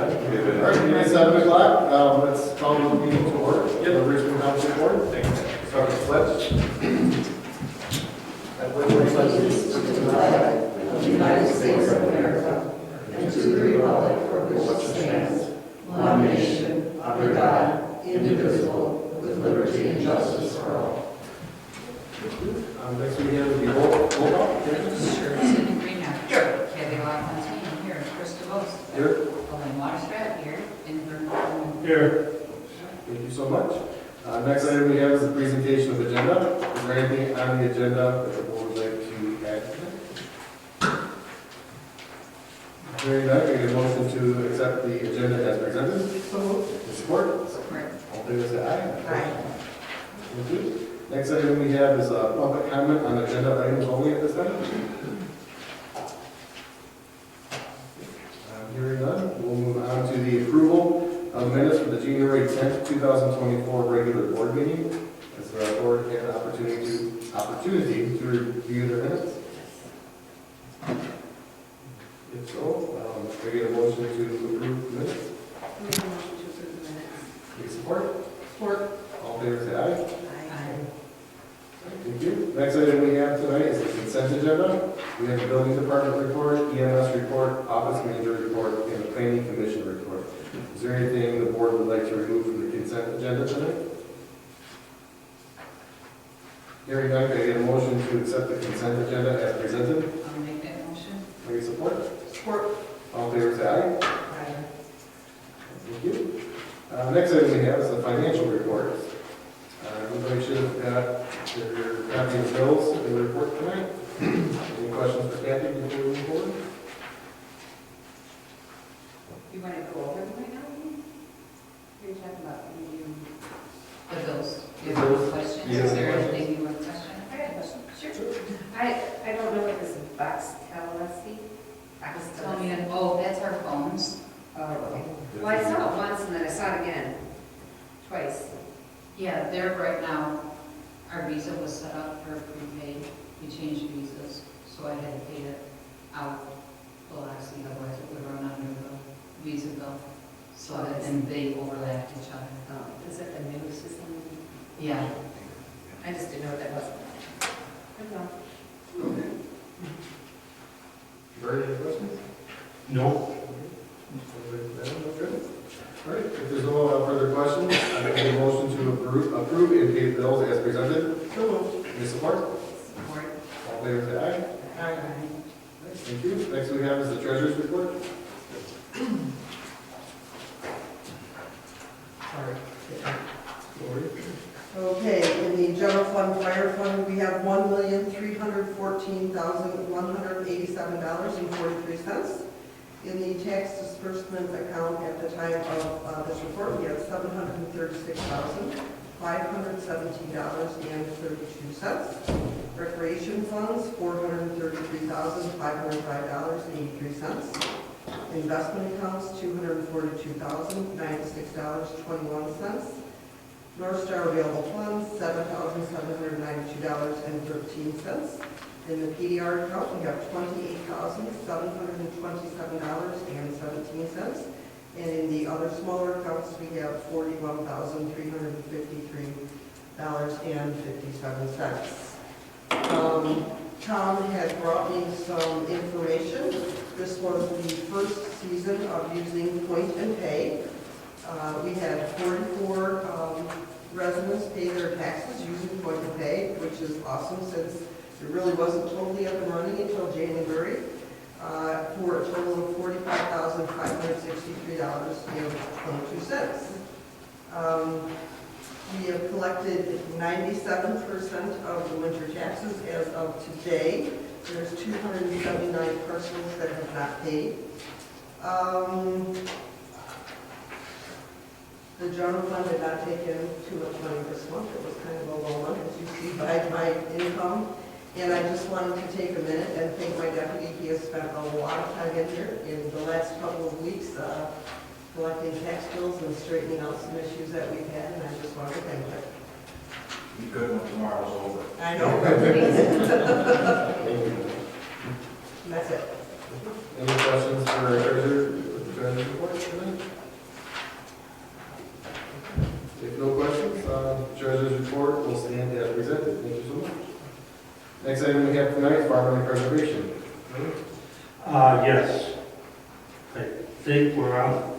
none. All right, it's 7 o'clock. Let's call the meeting to order. The Richmond Township Board. Start with pledge. I pledge allegiance to the flag of the United States of America and to the republic for which it stands, one nation, under God, indivisible, with liberty and justice for all. Next we have the roll call. Sure. Sidney Greenhouse. Here. Kathy LaFontaine. Here. Krista Voss. Here. Elaine Waterstrat. Here. And Vernon. Here. Thank you so much. Next item we have is the presentation of the agenda. Is there anything on the agenda that the board would like to add? Hearing none, can I get a motion to accept the agenda as presented? So moved. Support? Support. All in favor say aye. Aye. Thank you. Next item we have is a public comment on agenda items only at this time. Hearing none, we'll move on to the approval of minutes for the January 10th, 2024 regular board meeting. As the board had an opportunity to review their minutes. If so, can I get a motion to approve the minutes? Make a motion to approve the minutes. Please support. Support. All in favor say aye. Aye. Thank you. Next item we have tonight is the consent agenda. We have the building department report, EMS report, office manager report, and the planning commission report. Is there anything the board would like to remove from the consent agenda tonight? Hearing none, can I get a motion to accept the consent agenda as presented? I'll make that motion. Can I get support? Support. All in favor say aye. Aye. Thank you. Next item we have is the financial report. Everybody should have got their copy of the bills in the report tonight. Any questions for Kathy before we move forward? You want to go over them right now? You're talking about The bills. Do you The have bills. any questions? Yeah. Is there anything you want to question? I got a question. Sure. I don't know what this is, box LSD? Tell me, oh, that's our phones. Oh, okay. Well, I saw it once and then I saw it again, twice. Yeah, there right now, our visa was set up for prepaid. We changed visas, so I had to pay it out. Well, actually, otherwise it would run under the visa bill. So that, and they overlapped each other. Is it the new system? Yeah. I just didn't know what that was. That's all. Okay. Very any questions? No. Okay. All right, if there's no further questions, I make a motion to approve and pay the bills as presented. So moved. Any support? Support. All in favor say aye. Aye. Thank you. Next we have is the treasurer's report. Sorry. Lori? Okay, in the general fund, fire fund, we have $1,314,187.43. In the tax disbursement account at the time of this report, we have $736,517.32. Recreation funds, $433,505.83. Investment accounts, $242,096.21. North Star available funds, $7,792.13. In the PDR account, we have $28,727.17. And in the other smaller accounts, we have $41,353.57. Tom had brought me some information. This was the first season of using Point and Pay. We had 44 residents pay their taxes using Point and Pay, which is awesome since it really wasn't totally up and running until January, for a total of $45,563.22. We have collected 97% of the winter taxes as of today. There's 279 parcels that have not paid. The general fund did not take in too much money this month. It was kind of a low month, as you see by my income. And I just wanted to take a minute and thank my deputy. He has spent a lot of time in here in the last couple of weeks collecting tax bills and straightening out some issues that we've had, and I just wanted to thank him. Be good when tomorrow's over. I know. Thank you. And that's it. Any questions for our treasurer? treasurer's report tonight? If no questions, treasurer's report will stand as presented. Thank you so much. Next item we have tonight is farmland preservation. Yes. I think we're on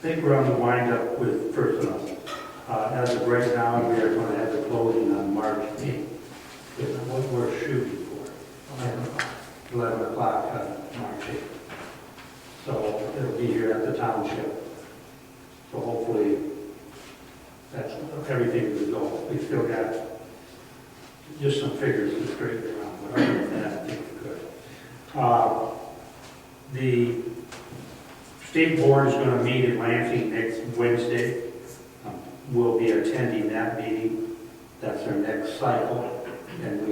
the wind up with First Enough. As of right now, we are going to have the closing on March 8th. Is what we're shooting for. 11 o'clock on March 8th. So it'll be here at the township. So hopefully that's everything to go. We still got just some figures to straighten around, but other than that, I think we're good. The state board is going to meet in Lansing next Wednesday. We'll be attending that meeting. That's our next cycle. And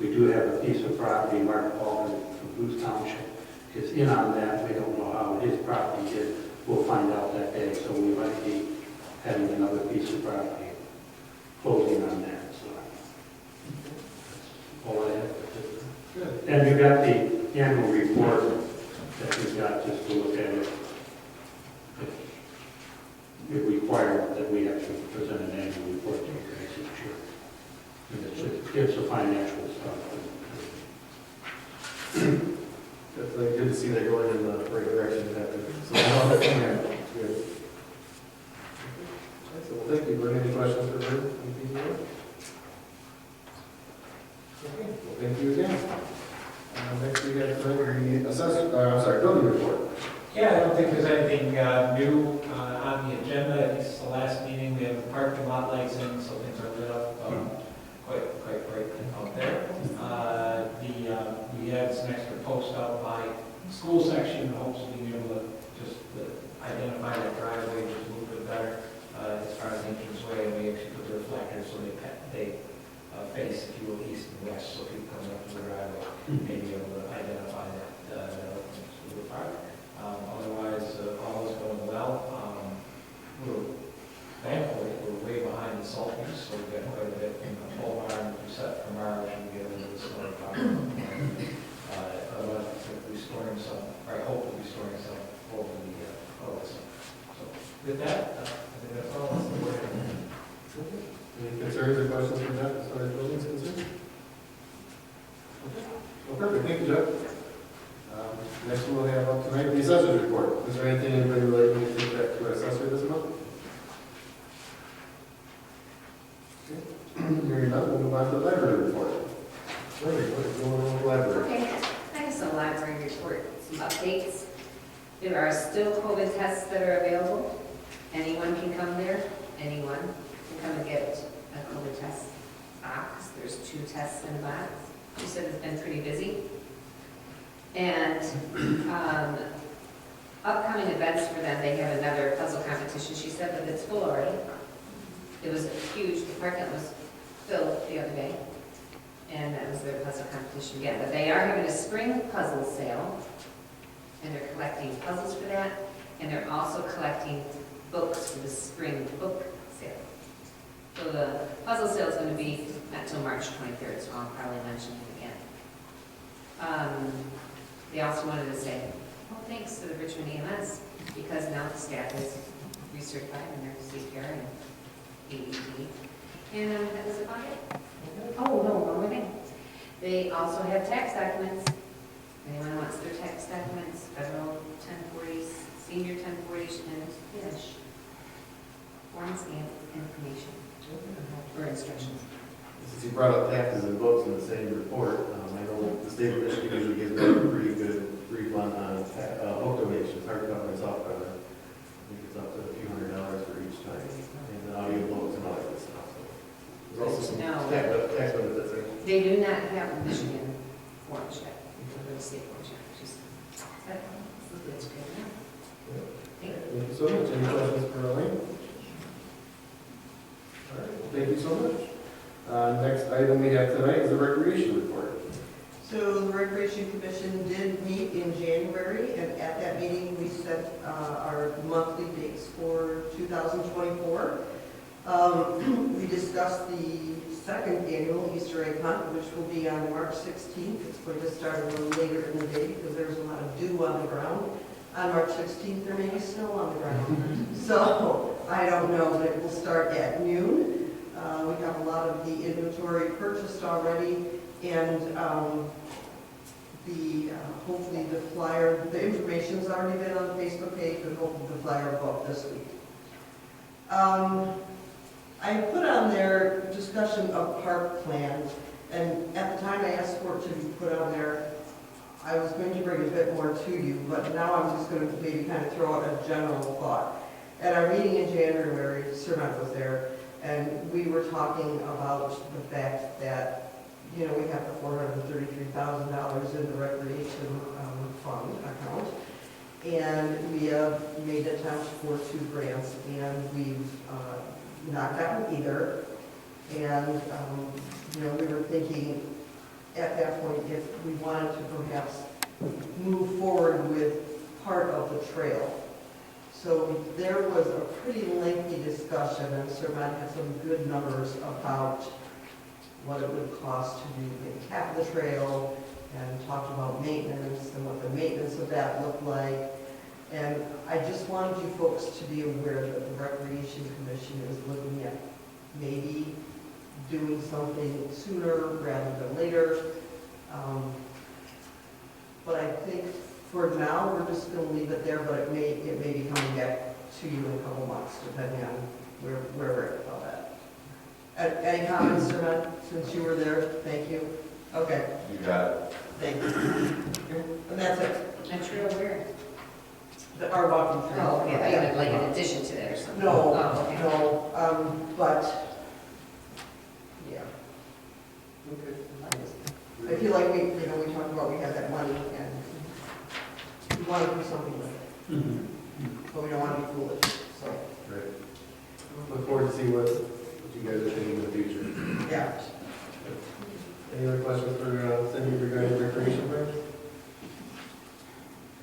we do have a piece of property, Mark Baldwin from Booth Township is in on that. We don't know how his property did. We'll find out that day. So we might be having another piece of property closing on that. So that's all I have. Good. And you got the annual report that we've got just to look at it. It required that we actually present an annual report to you guys each year. And it's the financial stuff. Definitely good to see that going in the right direction. So, good. So, well, thank you. Are there any questions for her? Anything more? Okay, well, thank you again. Next we have the building report. Yeah, I don't think there's anything new on the agenda. It's the last meeting. We have the parking lot lights in, so things are lit up quite bright out there. We had some extra posts out by the school section in hopes of being able to just identify that driveway just a little bit better as far as the entrance way. And we actually put the reflectors so they face, if you will, east and west, so people coming up to the driveway may be able to identify that little part. Otherwise, all is going well. Thankfully, we're way behind the salt use, so we've got quite a bit in the whole barn set for March and get into the summer farm. Otherwise, we'll be storing some, or I hope we'll be storing some over the summer. So with that, I think that's all. That's the word. Any concerns or questions for Jeff as far as buildings concerned? Okay. Well, perfect. Thank you, Jeff. Next we'll have up tonight the assessor's report. Is there anything anybody would like me to take back to our assessor this month? Okay. Hearing none, we'll move on to the library report. Larry, what is going on with the library? Okay, I have some library report, some updates. There are still COVID tests that are available. Anyone can come there, anyone can come and get a COVID test box. There's 2 tests in a box. She said it's been pretty busy. And upcoming events for them, they have another puzzle competition, she said, but it's full already. It was huge, the parking lot was filled the other day, and that was their puzzle competition again. But they are having a spring puzzle sale, and they're collecting puzzles for that, and they're also collecting books for the spring book sale. So the puzzle sale is going to be not until March 23rd, so I'll probably mention it again. They also wanted to say, well, thanks to the Richmond EMS, because now the staff is recertified in their CPR and AED. And that was about it. Oh, no, one more thing. They also have tax documents. Anyone wants their tax documents, federal 1040s, senior 1040s, and finish. Forms and information, or instructions. Since you brought up taxes and books in the same report, I know the state of Michigan usually gives them a pretty good refund on book donations, hardcover and softcover. I think it's up to a few $100s for each time, and the audio books and all that good stuff. So there's also some No. tax benefits, right? They do not have a Michigan forms yet, or the state forms yet. Just, that's good enough. Thank you. Thank you so much. Any questions for Elaine? All right, well, thank you so much. Next item we have tonight is the recreation report. So the Recreation Commission did meet in January, and at that meeting, we set our monthly dates for 2024. We discussed the second annual Easter egg hunt, which will be on March 16th. It's going to start a little later in the day because there's a lot of dew on the ground On March 16th, there may be snow on the ground. So I don't know, but it will start at noon. We have a lot of the inventory purchased already, and hopefully the flyer, the information's already been on the Facebook page, but hopefully the flyer will go up this week. I put on there discussion of park plans, and at the time I asked for it to be put on there, I was going to bring a bit more to you, but now I'm just going to maybe kind of throw out a general thought. At our meeting in January, Sermon was there, and we were talking about the fact that, you know, we have the $433,000 in the recreation fund account, and we have made attempts for 2 grants, and we've not gotten either. And, you know, we were thinking at that point if we wanted to perhaps move forward with part of the trail. So there was a pretty lengthy discussion, and Sir Matt had some good numbers about what it would cost to do maybe half of the trail, and talked about maintenance and what the maintenance of that looked like. And I just wanted you folks to be aware that the Recreation Commission is looking at maybe doing something sooner rather than later. But I think for now, we're just going to leave it there, but it may be coming back to you in a couple months, depending on where we're at with all that. Any comments, Sir Matt, since you were there? Thank you. Okay, You got it. thank you. And that's it. A trail where? Our walking trail. Oh, okay, I thought you meant like in addition to that or something. No, Oh, okay. no, but, yeah. Okay. I feel like we talked about, we have that money, and we want to do something with it, Mhm. but we don't want to be foolish, so, Great. Look forward to see what you guys are thinking in the future. yeah. Any other questions for Cindy regarding recreation plans?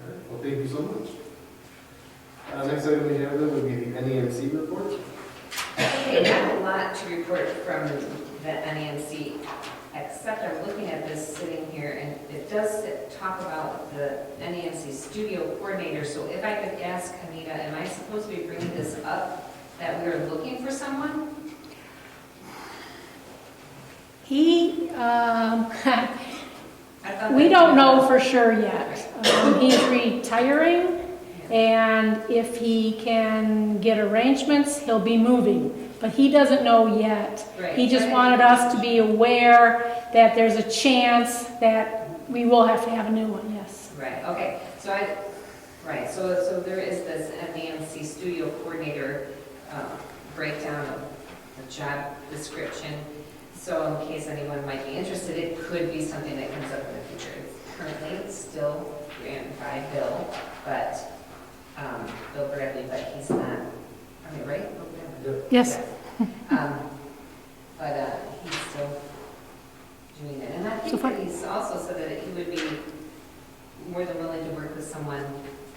All right, well, thank you so much. Next item we have then would be the NEMC report. Okay, not a lot to report from the NEMC, except I'm looking at this sitting here, and it does talk about the NEMC studio coordinator. So if I could ask Anita, am I supposed to be bringing this up, that we are looking for someone? He, I thought we that- don't know for sure yet. He's retiring, and if he can get arrangements, he'll be moving. But he doesn't know yet. Right. He just wanted us to be aware that there's a chance that we will have to have a new one, yes. Right, okay, so so there is this NEMC studio coordinator breakdown of the job description. So in case anyone might be interested, it could be something that comes up in the future. Currently, it's still ran by Bill, but, Bill Bradley, but he's not, I mean, right? Bill Bradley? Yes. But he's still doing it. And I So think far- that he's also said that he would be more than willing to work with someone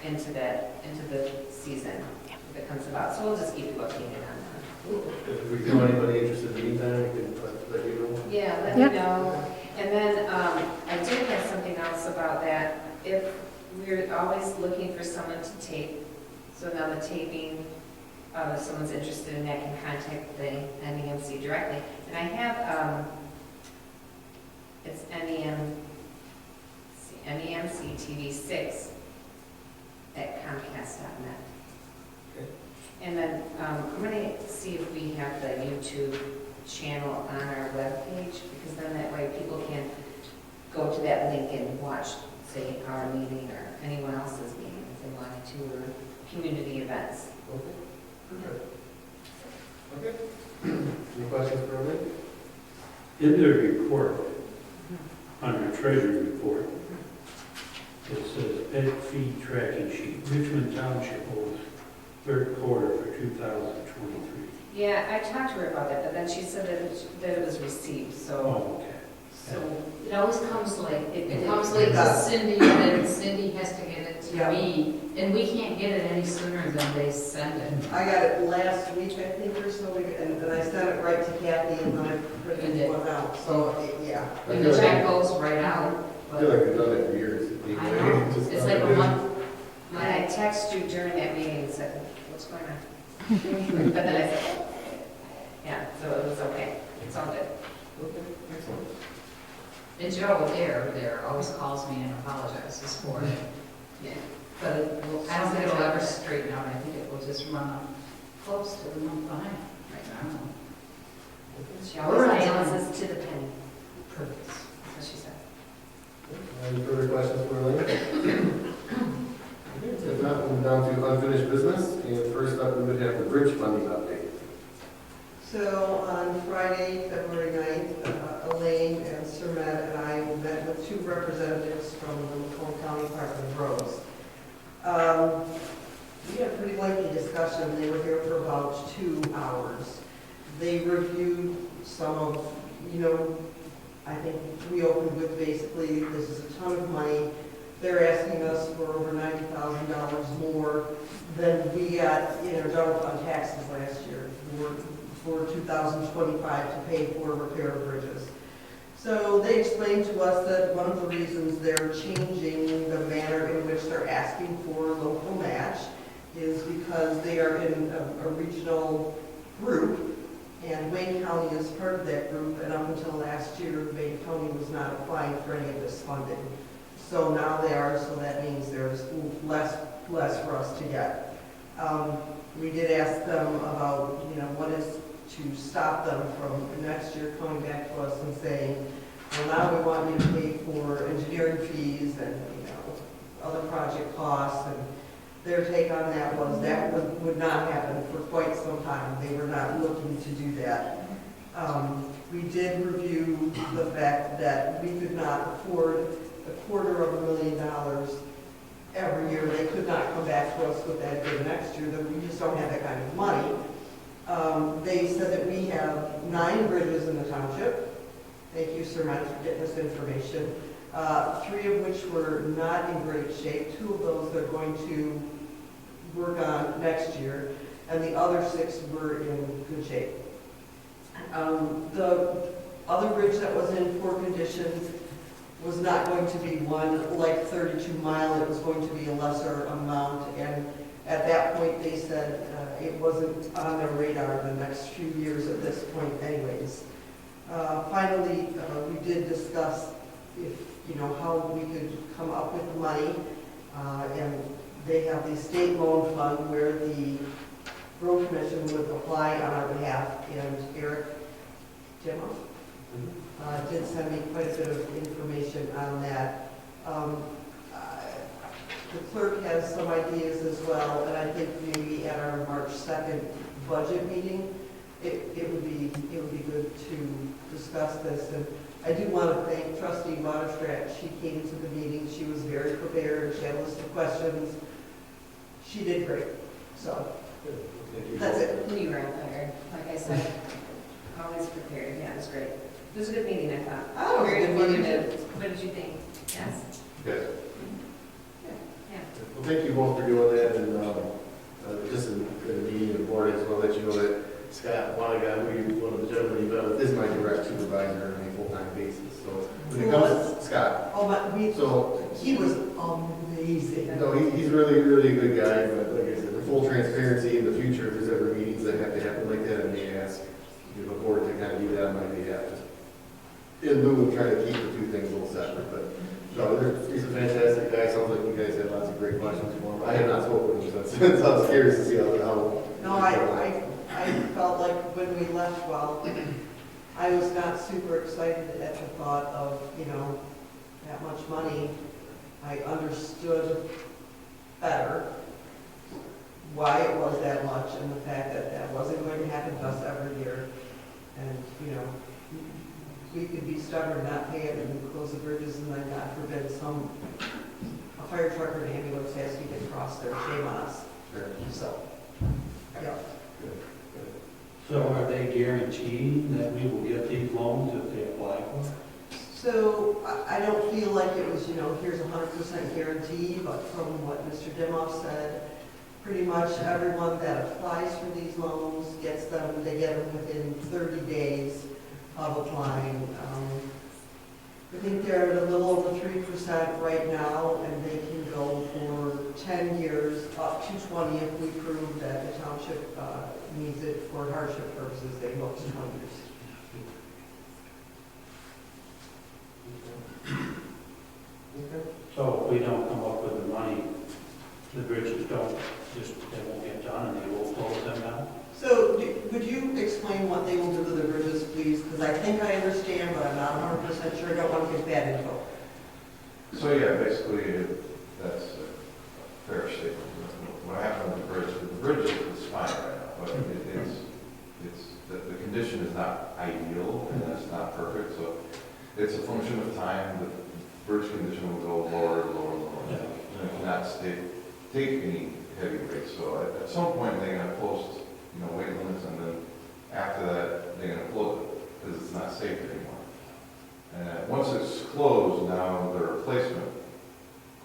into the season if it comes about. So we'll just keep you updated on that. If we know anybody interested in the meantime, we can let you know. Yeah, let Yep. me know. And then I did have something else about that. If we're always looking for someone to tape, so now the taping, if someone's interested in that, can contact the NEMC directly. And I have, it's NEMC TV6 at Comcast.net. Okay. And then I'm going to see if we have the YouTube channel on our webpage, because then that way people can go to that link and watch, say, our meeting or anyone else's meeting if they wanted to, or community events. Okay. Okay. Any questions for me? In the report, on the treasury report, it says pet fee tracking sheet, Richmond Township owes third quarter for 2023. Yeah, I talked to her about that, but then she said that it was received, so, Oh, okay. So it always comes late. It It comes late to does. Cindy, and then Cindy has to get it to Yeah. me. And we can't get it any sooner than they send it. I got it last week, I think, or so, and I sent it right to Kathy, and then I printed one out, so, yeah. And the check goes right out. I feel like we've done it for years. I know, Just it's not like a do it. month, When I text you during that meeting and said, what's going on? But then I said, yeah, so it was okay. It's all good. Okay, excellent. And Joe, there, always calls me and apologizes for it. Yeah. But I don't think it'll ever straighten out. I think it will just run up close to the month behind right now. She always nails us to the penny. Perfect. That's what she said. Any further questions for Elaine? If not, we'll move down to unfinished business, and first up, we would have the bridge funding update. So on Friday, February 9th, Elaine and Surmet and I met with two representatives from the Macomb County Department of Roads. We had a pretty lengthy discussion. They were here for about 2 hours. They reviewed some of, I think we opened with basically, this is a ton of money. They're asking us for over $90,000 more than we got in our general fund taxes last year for 2025 to pay for repair of bridges. So they explained to us that one of the reasons they're changing the manner in which they're asking for local match is because they are in a regional group, and Wayne County is part of that group, and up until last year, Wayne County was not applying for any of this funding. So now they are, so that means there's less for us to get. We did ask them about, what is to stop them from next year coming back to us and saying, well, now we want you to pay for engineering fees and, other project costs. And their take on that was that would not happen for quite some time. They were not looking to do that. We did review the fact that we could not afford $250,000 every year. They could not come back to us with that again next year, that we just don't have that kind of money. They said that we have 9 bridges in the township. Thank you, Sir Matt, for getting this information. 3 of which were not in great shape. 2 of those they're going to work on next year, and the other 6 were in good shape. The other bridge that was in poor condition was not going to be one like 32 Mile. It was going to be a lesser amount, and at that point they said it wasn't on their radar the next few years at this point anyways. Finally, we did discuss how we could come up with the money, and they have the state loan fund where the road commission would apply on our behalf, and Eric Timmer did send me quite a bit of information on that. The clerk has some ideas as well, and I think maybe at our March 2nd budget meeting, it would be good to discuss this. And I do want to thank Trustee Waterstrat. She came to the meeting. She was very prepared. She had a list of questions. She did great. So that's it. You were on fire. Like I said, always prepared. Yeah, it was great. It was a good meeting, I thought. Oh, it was a Very good meeting, informative. What did you think? Yes? Good. Yeah. Well, thank you both for doing that, and just in the meeting of the board, I just want to let you know that Scott Wanaga, one of the gentlemen you met with, is my direct supervisor on a full-time basis. So when it comes to Scott, Oh, but so he was amazing. he's really, really a good guy. But like I said, for full transparency in the future, if there's ever meetings that have to happen like that, I may ask the board to kind of do that on my behalf, just in lieu of trying to keep the 2 things a little separate. But no, he's a fantastic guy. Sounds like you guys had lots of great questions for him. I have not spoken with him since I was curious to see how. No, I felt like when we left, well, I was not super excited at the thought of, that much money. I understood better why it was that much, and the fact that that wasn't going to happen to us every year. And, we could be stubborn, not pay it, and close the bridges, and then God forbid a fire truck or an ambulance has to get across there. Shame on us. Sure. So, yeah. So are they guaranteeing that we will get these loans if they apply for? So I don't feel like it was, here's 100% guarantee, but from what Mr. Dimoff said, pretty much everyone that applies for these loans gets them, they get them within 30 days of applying. I think they're at a little over 3% right now, and they can go for 10 years, up to 20 if we prove that the township needs it for hardship purposes, they go up to 20 years. Okay. So if we don't come up with the money, the bridges don't, they won't get done and they will close them down? So would you explain what they will do to the bridges, please? Because I think I understand, but I'm not 100% sure, I don't want to get bad info. So yeah, basically, that's a fair statement. What happened with the bridge is fine right now, but the condition is not ideal and it's not perfect, so it's a function of time. The bridge condition will go lower, lower, lower. Yeah. And it cannot take any heavy weight, so at some point they're gonna post, weight limits, and then after that, they're gonna close it, because it's not safe anymore. And once it's closed, now the replacement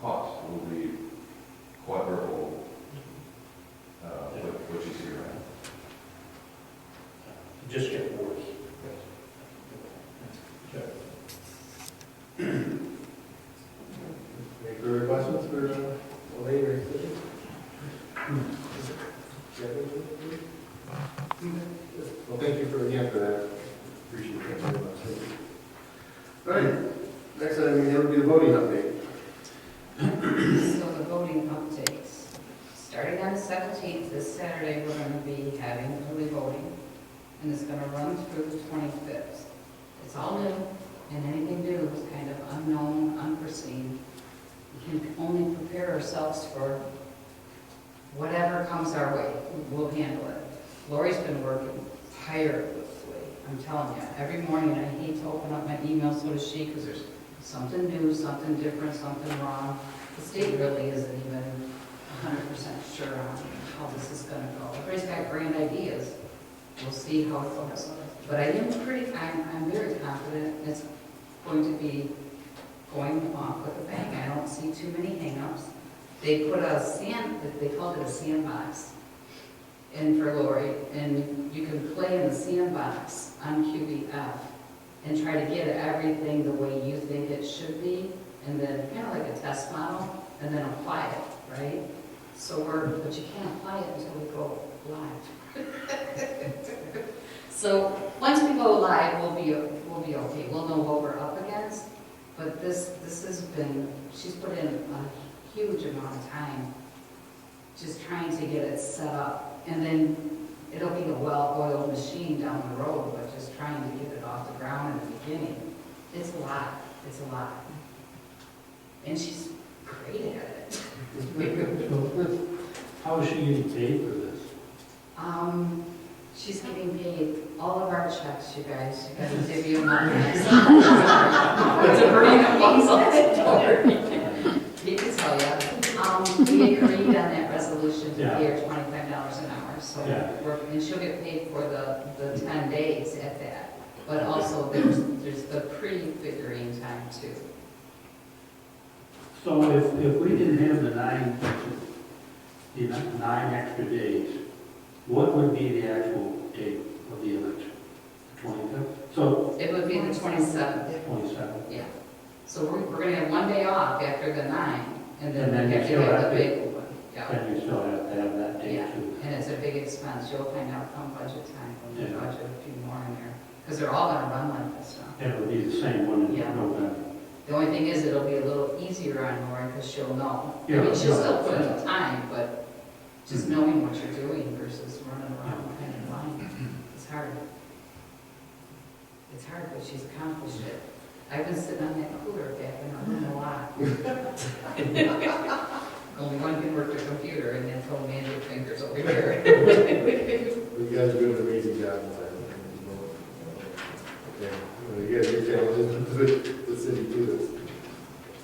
cost will be quadruple what you see right now. It just gets worse. Any further questions for Elaine or Cindy? Well, thank you for that. Appreciate that very much. Thank you. All right, next item we have will be the voting update. So the voting updates, starting on the 17th, this Saturday, we're going to be having early voting, and it's going to run through the 25th. It's all new, and anything new is kind of unknown, unforeseen. We can only prepare ourselves for whatever comes our way. We'll handle it. Lori's been working tirelessly. I'm telling you, every morning I hate to open up my email, so does she, because there's something new, something different, something wrong. The state really isn't even 100% sure on how this is going to go. Everybody's got grand ideas. We'll see how it goes. But I'm very confident it's going to be going off with a bang. I don't see too many hangups. They put they called it a sandbox in for Lori, and you can play in the sandbox on QBF and try to get everything the way you think it should be, and then kind of like a test model, and then apply it, right? But you can't apply it until we go live. So once we go live, we'll be okay. We'll know what we're up against. But this has been, she's put in a huge amount of time just trying to get it set up. And then it'll be a well-oiled machine down the road, but just trying to get it off the ground in the beginning. It's a lot. It's a lot. And she's great at it. How is she getting paid for this? She's getting paid all of our checks, you guys. You gotta give you money. It's a burning He can tell you. We agreed on that resolution to pay her $25 an hour. So and she'll get paid for the 10 days at that. But also there's the pre-figuring time too. So if we didn't have the nine extra days, what would be the actual date of the election? The 25th? So It would be the 27th. 27th. Yeah. So we're going to have one day off after the 9, and then And we then have you to still have have the to- big one. Yeah. Then you still have to have that date Yeah. too. And it's a big expense. You'll find out come budget time when we Yeah. budget a few more in there. Because they're all going to run like this now. It would be the same one in Yeah. November. The only thing is it'll be a little easier on Lauren because she'll know. I Yeah. mean, she'll still put in the time, but just knowing what you're doing versus running around kind of blind, it's hard. It's hard, but she's accomplished it. I've been sitting on that cooler back in our room a lot. Only one can work the computer, and that's all magic fingers over here. You guys are doing an amazing job. Okay. Well, you guys, your challenges, the city too, that's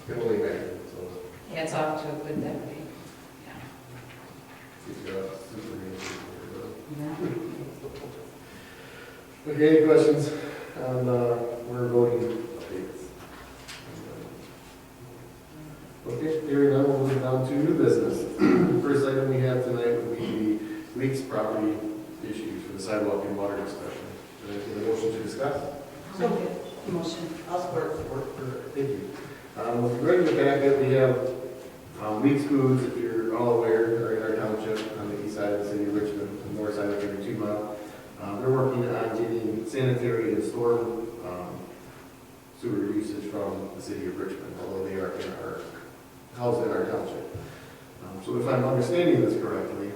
can only imagine, so. Hats off to a good deputy. Good job, super amazing. Yeah. Okay, any questions on, we're voting updates? Okay, hearing none, we'll move down to new business. The first item we have tonight would be the Weeks property issues for the sidewalk and water discussion. Is there a motion to discuss? Motion. I'll support. Thank you. With regard to the packet, we have Weeks Foods, if you're all aware, are in our township on the east side of the city of Richmond, the north side of 32 Mile. They're working on getting sanitary and storm sewer usage from the city of Richmond, although they are housed in our township. So if I'm understanding this correctly,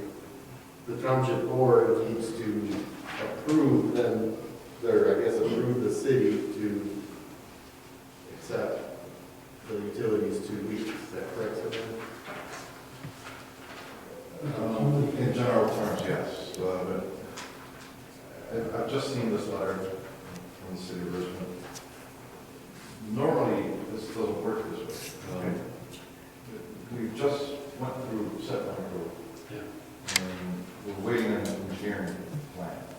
the township board needs to approve them, or I guess approve the city to accept the utilities to Weeks. Is that correct, sir? In general terms, yes. But I've just seen this letter from the city of Richmond. Normally, this doesn't work this way. We just went through setback approval. Yeah. And we're waiting on engineering plans.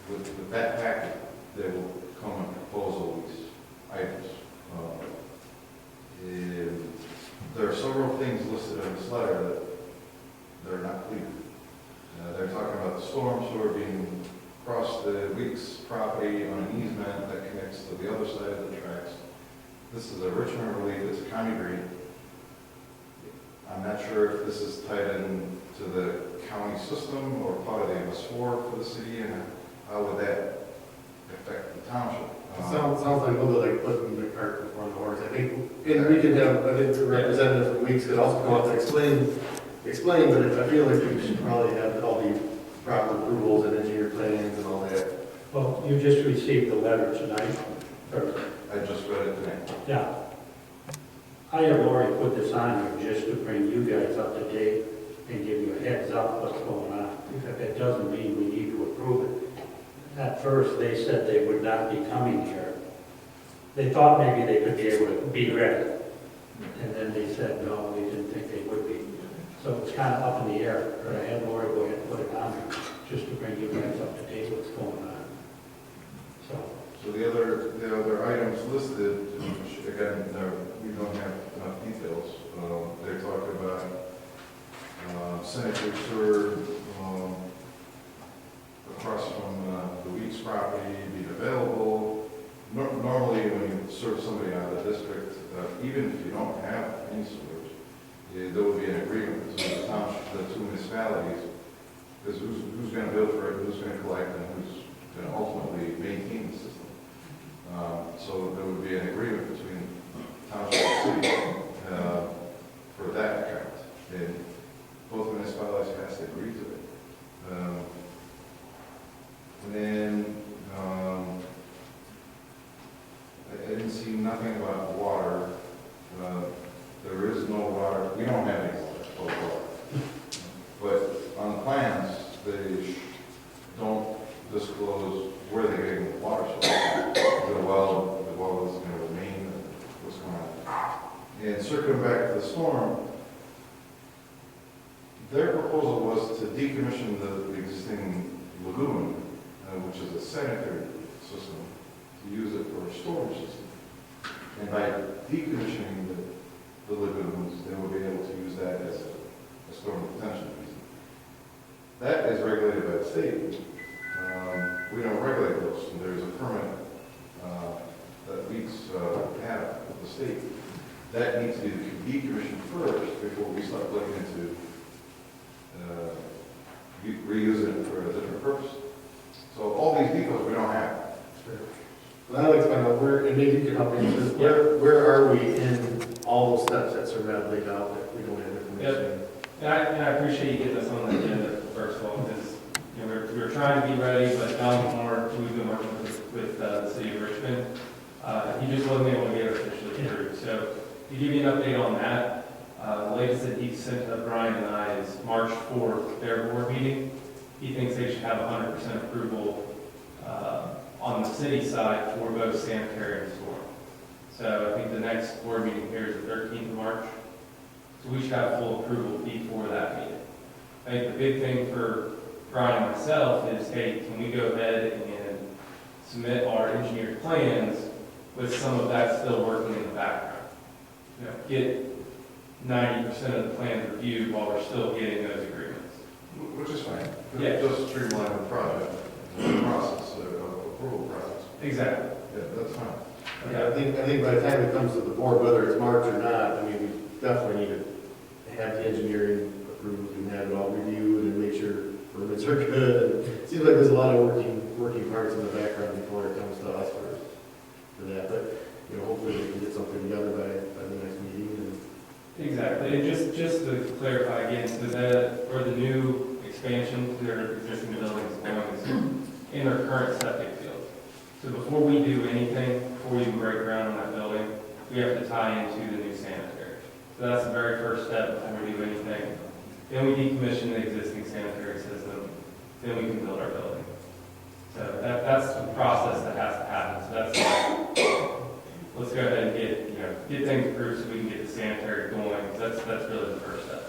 With that packet, there will come a proposal of these items. And there are several things listed in this letter that are not clear. They're talking about the storm sewer being across the Weeks property on an easement that connects to the other side of the tracks. This is a Richmond relief, it's a county green. I'm not sure if this is tied in to the county system or part of the MS4 for the city, and how would that affect the township? Sounds like a little bit like putting the cart before the horse. I think, and we could have, I think the representative from Weeks could also come up and explain, but I feel like we should probably have all the proper approvals and engineer plans and all that. Well, you just received the letter tonight. I just read it tonight. Yeah. I have already put this on here just to bring you guys up to date and give you a heads up what's going on. That doesn't mean we need to approve it. At first, they said they would not be coming here. They thought maybe they could be able to be ready. And then they said, no, they didn't think they would be. So it's kind of up in the air. But I had Lori go ahead and put it on there just to bring you guys up to date what's going on. So the other items listed, which again, we don't have enough details. They're talking about sanitary sewer across from the Weeks property being available. Normally, when you serve somebody out of the district, even if you don't have any sewers, there would be an agreement between the township, the two municipalities, because who's going to bill for it, who's going to collect, and who's going to ultimately maintain the system. So there would be an agreement between township and city for that account, and both municipalities has to agree to it. And then I didn't see nothing about water. There is no water. We don't have any water. But on the plans, they don't disclose where they're getting the water source. The well is going to remain, what's going on. And circling back to the storm, their proposal was to decommission the existing lagoon, which is a sanitary system, to use it for a storage system. And by decommissioning the lagoons, they will be able to use that as a storm detention reason. That is regulated by the state. We don't regulate those, and there's a permit that Weeks have with the state. That needs to be decommissioned first before we start looking into reusing it for a different purpose. So all these details we don't have. Well, I'd like to find out where, and maybe you can help me with this, where are we in all those steps that Sir Matt laid out that we don't have information? And I appreciate you getting us on the agenda, first of all, because we were trying to be ready, but Don Moore, we've been working with the city of Richmond. He just wasn't able to get it officially approved. So to give you an update on that, the latest that he sent to Brian and I is March 4th, their board meeting. He thinks they should have 100% approval on the city side for both sanitary and storm. So I think the next board meeting here is the 13th of March. So we should have full approval before that meeting. I think the big thing for Brian and myself is, hey, can we go ahead and submit our engineered plans with some of that still working in the background? Get 90% of the plans reviewed while we're still getting those agreements. Which is fine. Yeah. Just streamline the project, the process, the approval process. Exactly. yeah, that's fine. I think by the time it comes to the board, whether it's March or not, I mean, we definitely need to have the engineering approved and have it all reviewed and make sure permits are good. And it seems like there's a lot of working parts in the background before it comes to us for that. But, you know, hopefully we can get something together by the next meeting. Exactly, and just to clarify again, so that where the new expansion to their existing building is going is in their current septic field. So before we do anything, before we even break ground on that building, we have to tie into the new sanitary. So that's the very first step before we do anything. Then we decommission the existing sanitary system, then we can build our building. So that's the process that has to happen. So that's, let's go ahead and get things approved so we can get the sanitary going. That's really the first step.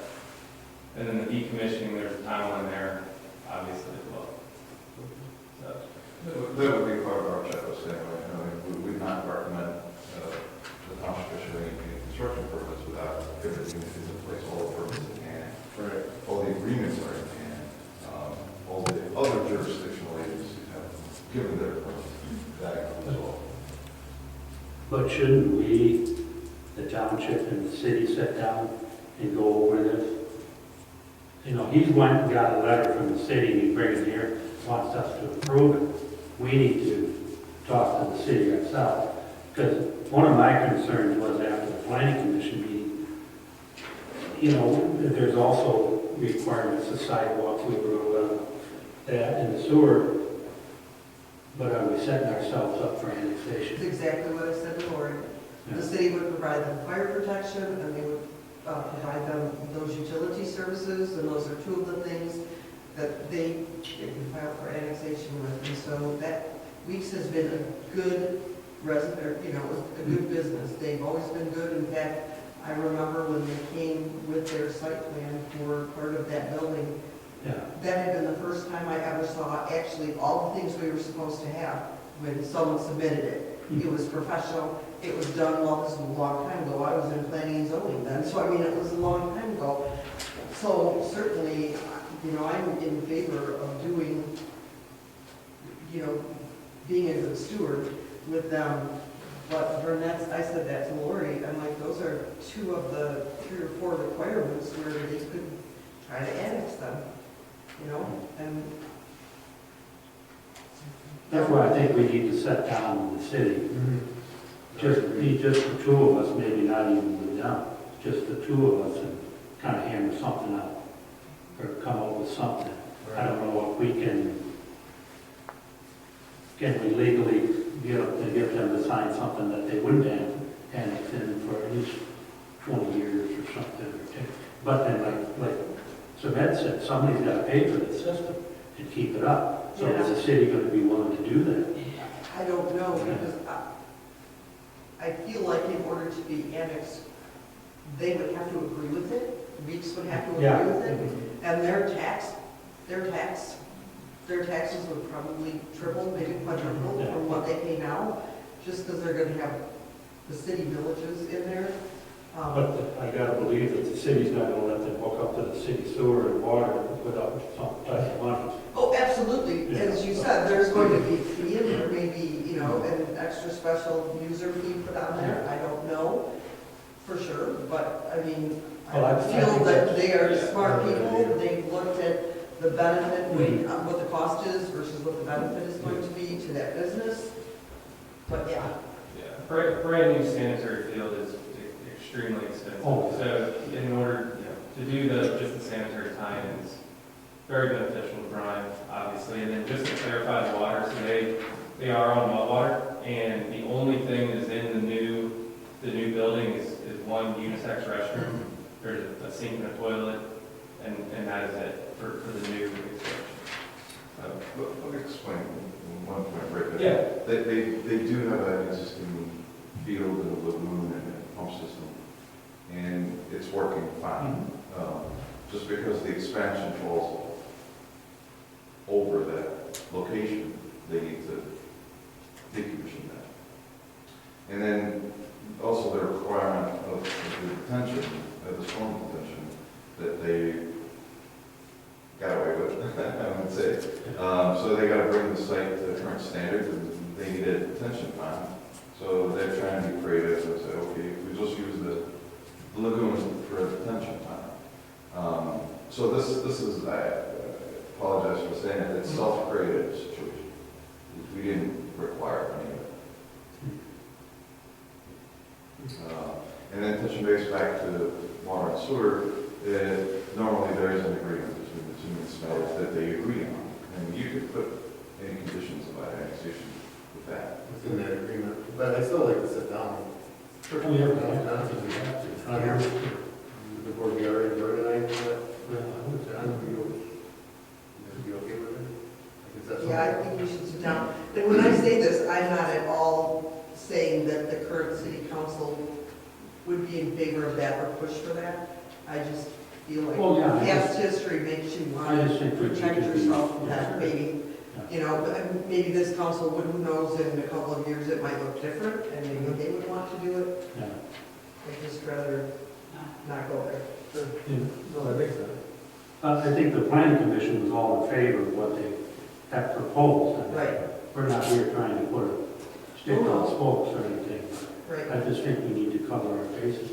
And then the decommissioning, there's a timeline there, obviously, as well. So, That would be part of our checklist anyway. I mean, we would not recommend the township issuing any construction permits without everything is in place, all the permits in hand, Right. all the agreements are in hand, all the other jurisdictional agencies have given their permits. That includes all. But shouldn't we, the township and the city, sit down and go over this? You know, he's went and got a letter from the city, and he brings it here, wants us to approve it. We need to talk to the city ourselves, because one of my concerns was after the planning commission meeting, you know, there's also requirements of sidewalks, we were, that in the sewer, but are we setting ourselves up for It's annexation? exactly what I said to Lori. The city would provide them fire protection, and they would provide them those utility services, and those are two of the things that they can file for annexation with. And so that Weeks has been a good resident, you know, a good business. They've always been good. In fact, I remember when they came with their site plan for part of that building, Yeah. that had been the first time I ever saw actually all the things we were supposed to have when someone submitted it. It was professional, it was done, well, this was a long time ago, I was in planning and zoning then, so I mean, it was a long time ago. So certainly, you know, I'm in favor of doing, you know, being a good steward with them. But Burnett's, I said that to Lori, I'm like, those are two of the 3 or 4 requirements where they could try to annex them, you know, and. That's why I think we need to sit down with the city. Just the two of us, maybe not even with them, just the two of us, and kind of hammer something out, or come up with something. I don't know if we can we legally get them to sign something that they wouldn't annex in for at least 20 years or something, or 10. But then, like Samet said, somebody's got to pay for the system and keep it up. So is the city going to be willing to do that? I don't know, because I feel like in order to be annexed, they would have to agree with it, Weeks would have to agree with it, and their taxes would probably triple, maybe quadruple from what they pay now, just because they're gonna have the city villages in there. But I gotta believe that the city's not gonna let them hook up to the city sewer and water without some type of money. Oh, absolutely, as you said, there's going to be a fee, and there may be, you know, an extra special user fee put on there, I don't know for sure, but I mean, Well, I I feel think that they are smart people, they've looked at the benefit, what the cost is versus what the benefit is going to be to that business, but yeah. Yeah, brand new sanitary field is extremely expensive. Oh. So in order, to do just the sanitary tie-ins, very beneficial to Brian, obviously. And then just to clarify the water, so they are on well water, and the only thing that's in the new building is one unisex restroom. There's a sink and a toilet, and that is it for the new expansion. Let me explain one point right there. Yeah. They do have an existing field and a lagoon and a pump system, and it's working fine. Just because the expansion falls over that location, they need to decommission that. And then also the requirement of the detention, the storm detention, that they got away with, I would say. So they got to bring the site to current standards, and they needed a detention pond. So they're trying to be creative and say, okay, we just use the lagoon for a detention pond. So this is, I apologize for saying it, it's self-created situation. We didn't require any of it. And then touching base back to water and sewer, normally there is an agreement between the two municipalities that they agree on. And you could put any conditions about annexation with that. Within that agreement, but I'd still like to sit down. We have to. We have to. It's not here. The board be already organized with that? John, would you be okay with it? Like, is that Yeah, I think we should sit down. And when I say this, I'm not at all saying that the current city council would be in favor of that or push for that. I just feel like Well, yeah, I past history makes you want I to just think we protect should be- yourself from yeah. that, maybe. You know, but maybe this council would, who knows, in a couple of years it might look different, and maybe they would want to do it. Yeah. I'd just rather not go there. Yeah. No, that makes sense. I think the planning commission was all in favor of what they have proposed. And Right. we're not here trying to put a stick on spokes or anything. Right. I just think we need to cover our bases.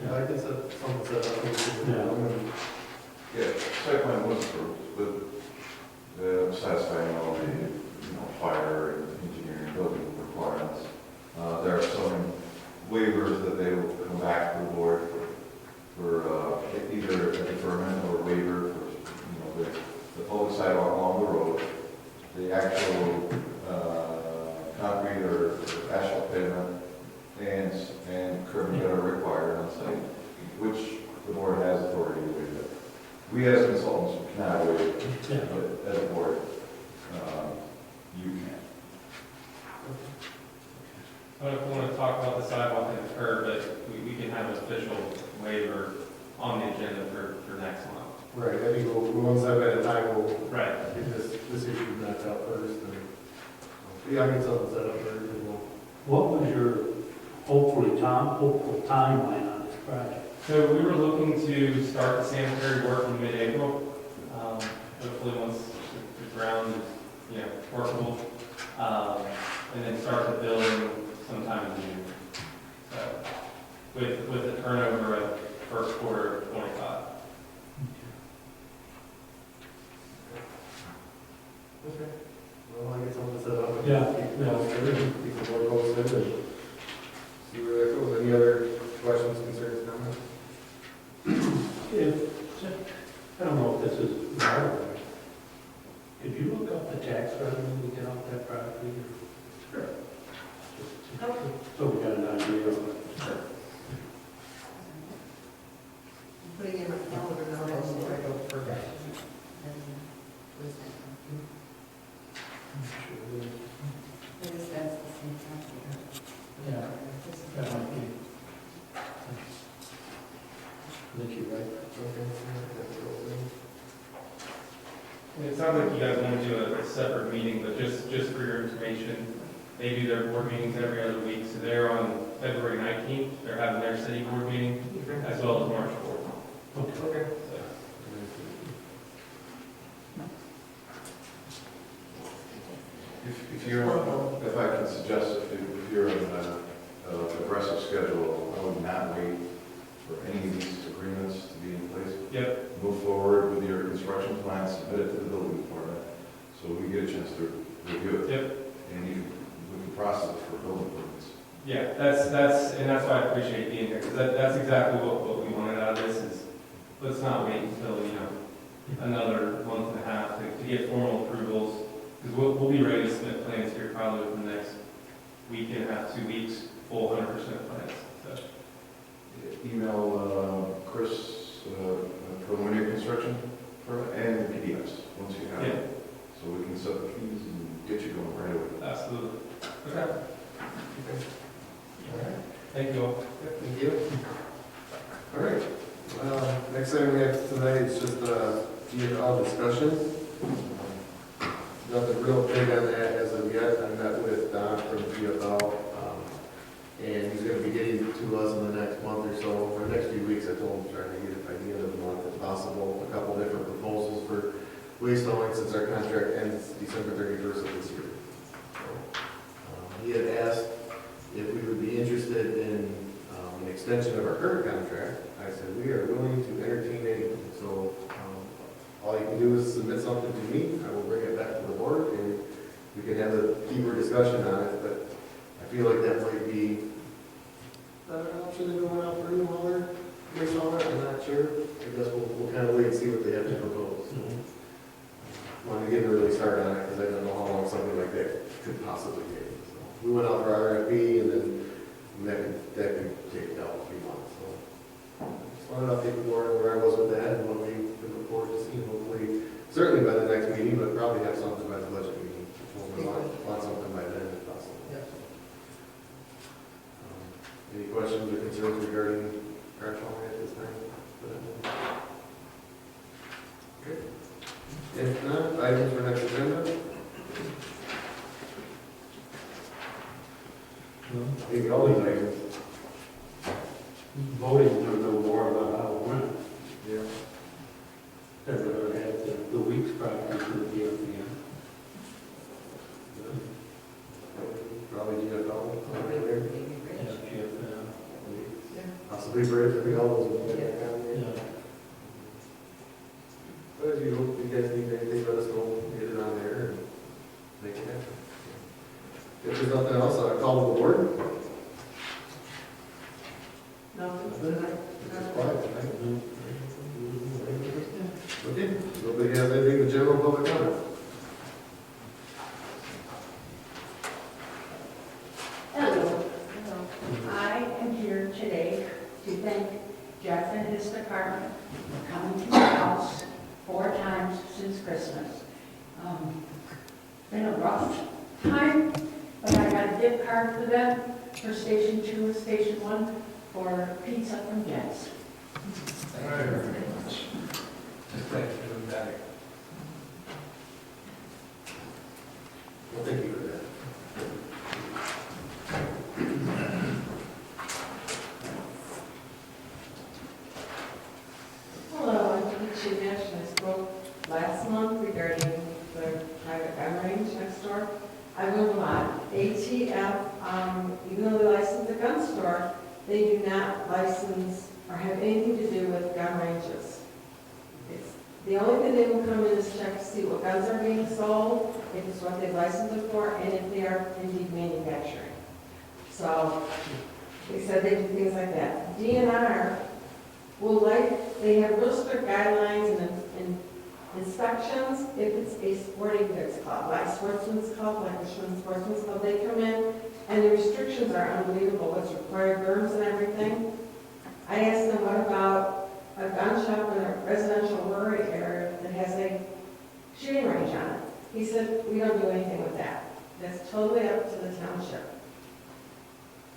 Yeah, I guess that's something set up. Yeah, site plan was approved, but satisfying all the, fire and engineering building requirements. There are some waivers that they will come back to the board for either a deferment or waiver for, the public sidewalk along the road, the actual concrete or asphalt pavement, and curb and gutter required on site, which the board has authority to waive it. We as consultants cannot waive it, Yeah. but as a board, you can. I don't know if we want to talk about the sidewalk and the curb, but we can have an official waiver on the agenda for next month. Right, I think we'll one step at a time, we'll Right. get this issue knocked out first. Yeah, I get something set up first, and we'll. What was your hopeful timeline on this project? So we were looking to start the sanitary work in mid-April. Hopefully once the ground is, workable, and then start the building sometime in June. So with the turnover of first quarter of 25. Okay. Well, I get something set up. Yeah, Keep yeah. keep the board posted and see where that goes. Any other questions, concerns, comments? I don't know if this is relevant. Could you look up the tax revenue we get off that property? Sure. So we got an idea of it. I'm putting in my calendar now, so I don't forget. Yeah. That might be. I think you're right. It sounds like you guys want to do a separate meeting, but just for your information, they do their board meetings every other week. So they're on February 19th, they're having their city board meeting, as well as March 4th. Okay. So, If I can suggest, if you're on an aggressive schedule, I would not wait for any of these agreements to be in place. Yep. Move forward with your construction plan, submit it to the building department, so we get a chance to review it. Yep. And we can process it for building permits. Yeah, that's why I appreciate being here, because that's exactly what we wanted out of this is, let's not wait until, another month and a half to get formal approvals, because we'll be ready to submit plans here probably within the next week and a half, 2 weeks, full 100% plans, so. Email Chris preliminary construction permit and PDFs once you have Yeah. it. So we can set the fees and get you going right away. Absolutely. Okay, All right. thank you all. Thank you. All right. Next item we have tonight is just GFL discussion. Nothing real big on that as of yet. I met with Don from GFL, and he's going to be getting to us in the next month or so. For the next few weeks, I told him trying to get it by the end of the month if possible. A couple different proposals for waste hauling since our contract ends December 31st of this year. So extension of our current contract, I said, we are willing to entertain anything. So, all you can do is submit something to me, I will bring it back to the board, and we can have a deeper discussion on it, but I feel like that might be an option to go out for while they're based on it, I'm not sure. I guess we'll kind of wait and see what they have to propose. Want to get an early start on it, because I don't know how long something like that could possibly take. So, we went out for RFP, and then that could take out a few months, so. Just wanted to update the board on where I was with that, and what we can look forward to seeing, hopefully, certainly by the next meeting, but probably have something by the budget meeting. We want something by then if possible. Yeah. Any questions or concerns regarding crash hauling at this time? Okay. If not, items for next agenda? Maybe all these items. Voting to know more about how it went, Yeah. as I had the week's practice in the DFM. Probably GFL. Yeah. Possibly Bridge, I think all those will be down there. Yeah. But if you guys need anything, let us know, get it on there and make it happen. If there's nothing else, I'll call the board. No, It's quiet tonight. Okay, nobody has anything to general public comment? Hello. I am here today to thank Jeff and his department for coming to my house 4 times since Christmas. Been a rough time, but I got a gift card for them for Station 2 and Station 1 for pizza from Jets. Thank you very much. Just glad you're doing better. Well, thank you for that. Hello, I'm Felicia Nash, and I spoke last month regarding the private gun range next door. I will not. ATF, even though they license a gun store, they do not license or have anything to do with gun ranges. The only thing they will come in is check to see what guns are being sold, if it's what they've licensed it for, and if they are indeed manufacturing. So, they said they do things like that. DNR will they have real strict guidelines and inspections if it's a sporting goods club, like Sportsman's Club, like Richmond Sportsman's Club, they come in, and the restrictions are unbelievable, what's required, berms and everything. I asked them, what about a gun shop in a residential rural area that has a shooting range on it? He said, we don't do anything with that. That's totally up to the township.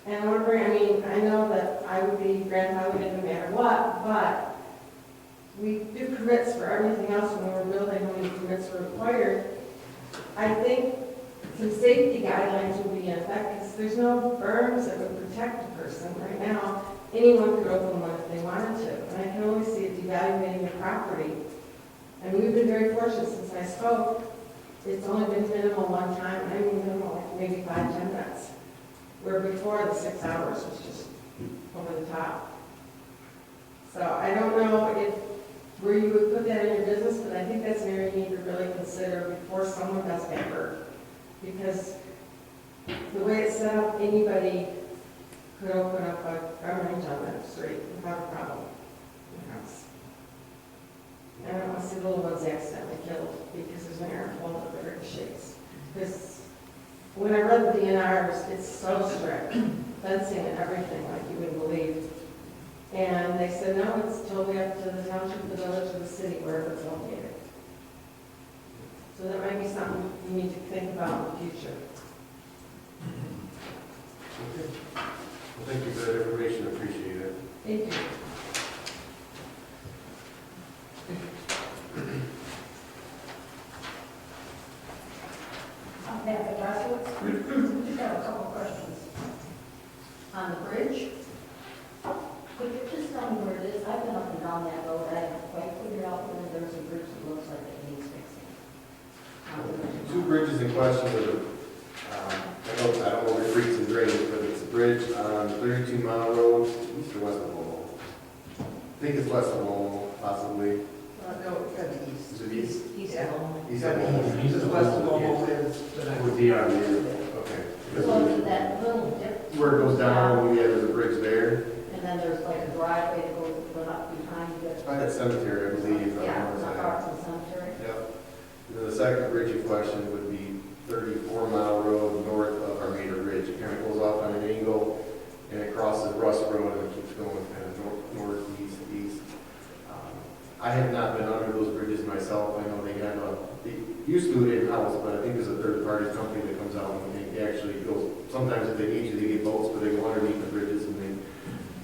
And I'm wondering, I know that I would be grandfathered in no matter what, but we do permits for everything else when we're building, how many permits are required. I think some safety guidelines would be in effect, because there's no berms that would protect a person right now. Anyone could open one if they wanted to, and I can only see it devaluating your property. And we've been very fortunate since I spoke. It's only been minimal one time, minimal, like maybe 5-10 minutes. Where before the 6 hours was just over the top. So I don't know where you would put that in your business, but I think that's an area you need to really consider before someone does get hurt. Because the way it's set up, anybody could open up a gun range on that street without a problem. I don't want to see little ones accidentally killed because there's an air full of the ricochets. Because when I read the DNR, it's so strict, fencing and everything like you wouldn't believe. And they said, no, it's totally up to the township, the village, or the city, wherever it's located. So that might be something you need to think about in the future. Okay. Well, thank you for that information, I appreciate it. Thank you. Natalie Gossowitz. Just have a couple questions. On the bridge, could you just tell me where it is? I've been up and down that road, I haven't quite figured out whether there's a bridge that looks like it needs fixing. Two bridges in question that I don't know if it freaks and drains, but it's a bridge on 32 Mile Road, east or think it's west of Lowell, possibly. No, it's gotta be east. Is it east? He's Yeah. alone. East Gotta of be Lowell. east. Because west of Lowell is the That next. would be on the, Okay. So that little dip. Where it goes down, yeah, there's a bridge there. And then there's like a driveway that goes up behind It's it. by that cemetery, I believe. Yeah, not far from the cemetery. Yep. And then the second bridge in question would be 34 Mile Road north of Armada Ridge. It kind of goes off on an angle and it crosses Russ Road and it keeps going kind of northeast, east. I have not been under those bridges myself. I know they have they used to do it in-house, but I think there's a third-party company that comes out and they actually go, sometimes if they need to, they get boats, but they go underneath the bridges and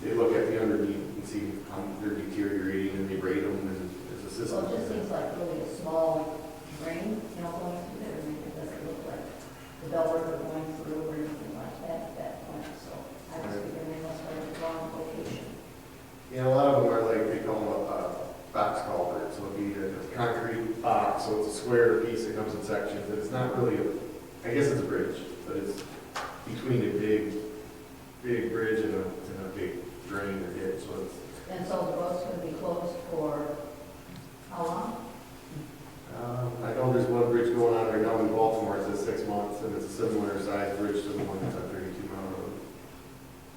they look at the underneath and see how they're deteriorating and they rate them and there's a system. So it just seems like really a small drain, you know, going through there. I mean, it doesn't look like the Bell River going through or anything like that at that point. So I was thinking they must have the wrong location. Yeah, a lot of them are like, they call them a box culvert, so it'd be a concrete box, so it's a square piece that comes in sections, and it's not really I guess it's a bridge, but it's between a big bridge and a big drain or ditch, so it's, And so the road's going to be closed for how long? I know there's one bridge going on right now in Baltimore, it says 6 months, and it's a similar size bridge to the one that's on 32 Mile Road.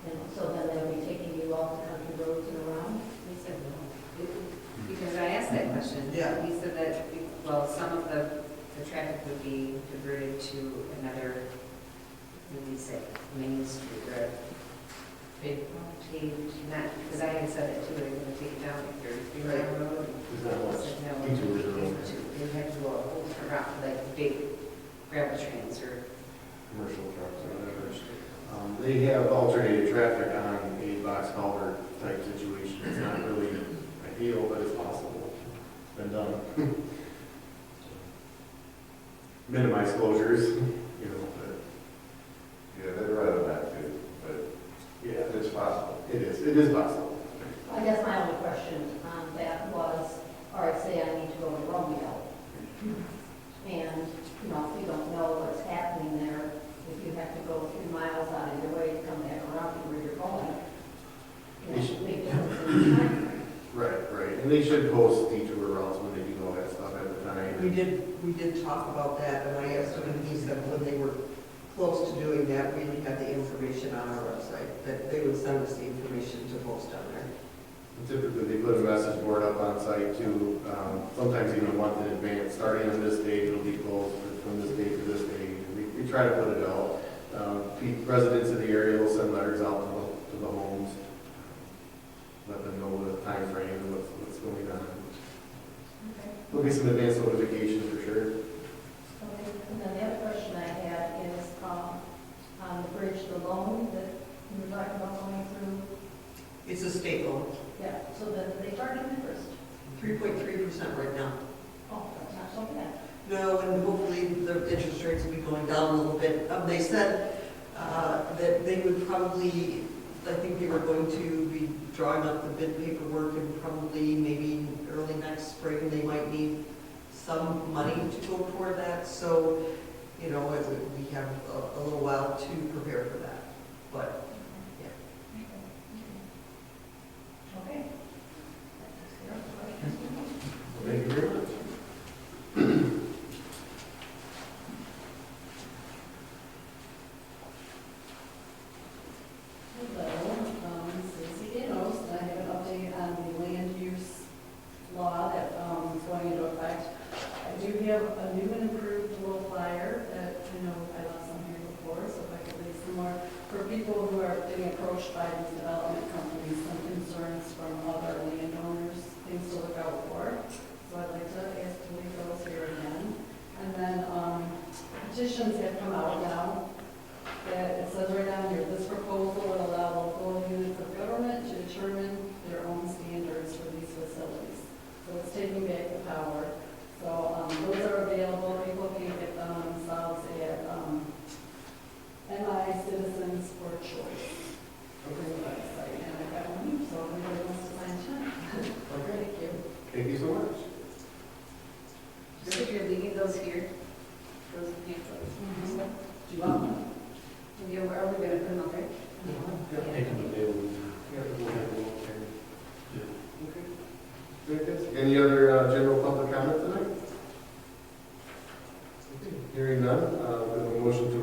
And so then they'll be taking you off the country roads and around? He said no. Because I asked that question. Yeah. He said that, well, some of the traffic would be diverted to another, what did he say, Main Street, or big paved, not, because I had said that too, they were going to take it down like 33 Mile Road. Is that I what? said, no, Detours or what? they would have to go a whole around, like big gravel trains or. Commercial trucks or whatever. They have alternated traffic on a box culvert type situation. It's not really ideal, but it's possible. It's been done. Minimize closures, you know, but Yeah, they're right on that too, but yeah, it's possible. it is possible. I guess my only question on that was, all right, say I need to go to Romeo. And, you know, if you don't know what's happening there, if you have to go 3 miles out of your way to come back around to where you're going, you know, make difference in the time. Right. And they should post detour routes when they do all that stuff at the time. We did talk about that, and I asked him, and he said when they were close to doing that, we had the information on our website, that they would send us the information to post on there. Typically, they put a message board up on site too, sometimes even a month in advance, starting on this date, it'll be closed from this date to this date. We try to put it out. Residents in the area will send letters out to the homes, let them know the time frame and what's going on. Okay. There'll be some advance notification for sure. Okay. And then the other question I had is on the bridge, the loan that you were talking about going through. It's a state loan, Yeah, so that they charge interest. 3.3% right now. Oh, that's not so bad. No, and hopefully the interest rates will be going down a little bit. They said that they would probably, I think they were going to be drawing up the bid paperwork and probably maybe early next spring, they might need some money to go toward that. So, you know, we have a little while to prepare for that. But, yeah. Okay. Thank you very much. Hello, Stacy Ganos, and I have an update on the land use law that is going into effect. I do have a new and improved little flyer that I know I left some here before, so if I could leave some more for people who are getting approached by these development companies, some concerns from other landowners, things to look out for. So I'd like to ask to leave those here again. And then petitions have come out now. That it says right down here, this proposal would allow local units of government to determine their own standards for these facilities. So it's taking back the power. So those are available, people can get them themselves at MI Citizens for Choice. Website, and I've got one, so if anybody wants to sign tonight. Thank you. Thank you so much. Just if you're leaving those here, those pamphlets. Do you want one? Are we going to put them up there? Make them available. Yeah, we'll have a little Very good. Any other general public comment tonight? Okay, hearing none, we have a motion to